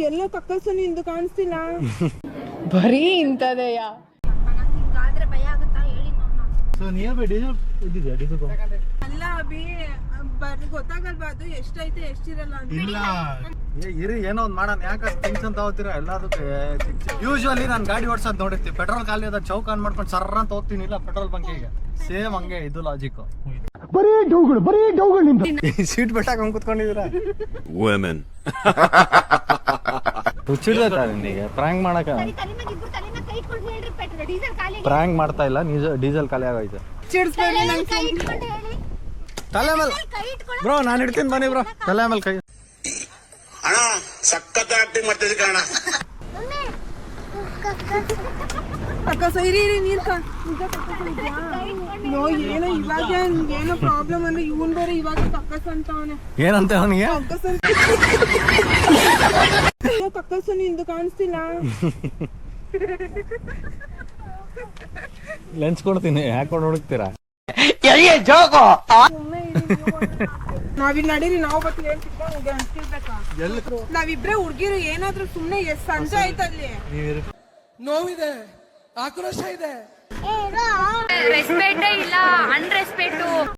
ಎಲ್ಲೋ ಕಕ್ಕಲ್ಸು ನಿಂದು ಕಾಣಿಸ್ತಿಲ್ಲ. ಬರೀ ಇಂಥದೆಯ. ಹಿಂಗಾದ್ರೆ ಭಯ ಆಗುತ್ತಾ ಹೇಳಿ ಸೊ ನಿಯರ್ ಬೈ ಡೀಸೆಲ್ ಇದ್ದಿದ್ಯಾ ಡೀಸೆಲ್ ಅಲ್ಲ ಅಭಿ ಗೊತ್ತಾಗಲ್ವಾ ಅದು ಎಷ್ಟೈತೆ ಎಷ್ಟಿರಲ್ಲ ಅಂತ. ಇಲ್ಲ ಇರಿ ಏನೋ ಒಂದ್ ಮಾಡೋಣ. ಯಾಕೆ ಟೆನ್ಷನ್ ತಗೋತೀರಾ ಎಲ್ಲದಕ್ಕೆ? ಯೂಶುವಲಿ ನಾನು ಗಾಡಿ ಓಡಿಸೋದು ನೋಡಿರ್ತೀವಿ, ಪೆಟ್ರೋಲ್ ಖಾಲಿ ಅದ ಚೌಕ್ ಆನ್ ಮಾಡ್ಕೊಂಡು ಸರ್ರ ಅಂತ ಹೋಗ್ತೀನಿ. ಇಲ್ಲ ಪೆಟ್ರೋಲ್ ಬಂಕಿಗೆ ಸೇಮ್ ಹಂಗೆ ಇದು ಲಾಜಿಕ್. ಬರೀ ಡೌಗಳು ಸೀಟ್ ಬೆಟ್ಟ ಹಾಕೊಂಡ್ ಕುತ್ಕೊಂಡಿದ್ದೀರಾ ಹುಚ್ಚಿಡ್ದ ನಿನಗೆ ಪ್ರಾಂಕ್ ಮಾಡಕ. ಪ್ರಾಂಕ್ ಮಾಡ್ತಾ ಇಲ್ಲ, ಡೀಸೆಲ್ ಖಾಲಿ ಆಗೋಯ್ತು. ತಲೆ ಮೇಲೆ ಬ್ರೋ ನಾನು ಇಡ್ತೀನಿ ಬನ್ನಿ ಬ್ರೋ. ತಲೆ ಮೇಲೆ ಕೈ ಅಣ್ಣ ಸಖತ್ ಆಕ್ಟಿಂಗ್ ಮಾಡ್ತಿದ್ದೆ ಕಣ. ಅಕ್ಕ ಸೈರಿ ನೀರ್ ಏನೋ ಇವಾಗ ಏನೋ ಪ್ರಾಬ್ಲಮ್ ಅಂದ್ರೆ ಇವನ್ ಬೇರೆ ಇವಾಗ ಕಕ್ಕಸ್ ಅಂತ ಅವನೇ. ಏನಂತ ಅವನಿಗೆ? ಕಕ್ಕಲ್ಸು ನಿಂದು ಕಾಣಿಸ್ತಿಲ್ಲ. ಲೆನ್ಸ್ ಕೊಡ್ತೀನಿ, ಹಾಕೊಂಡು ಹುಡುಕ್ತೀರಾ? ನಾವಿಲ್ ನಡೀರಿ, ನಾವು ಬಟ್ ಹೇಳ್ತಿರ್ಬೇಕಾ? ನಾವಿಬ್ರೆ ಹುಡ್ಗಿರು ಏನಾದ್ರು ಸುಮ್ನೆ ಎಷ್ಟ್ ಸಂಜೆ ಆಯ್ತಲ್ಲಿ. ನೋವಿದೆ, ಆಕ್ರೋಶ ಇದೆ. ರೆಸ್ಪೆಕ್ಟೇ ಇಲ್ಲ, ಅನ್ರೆಸ್ಪೆಕ್ಟು.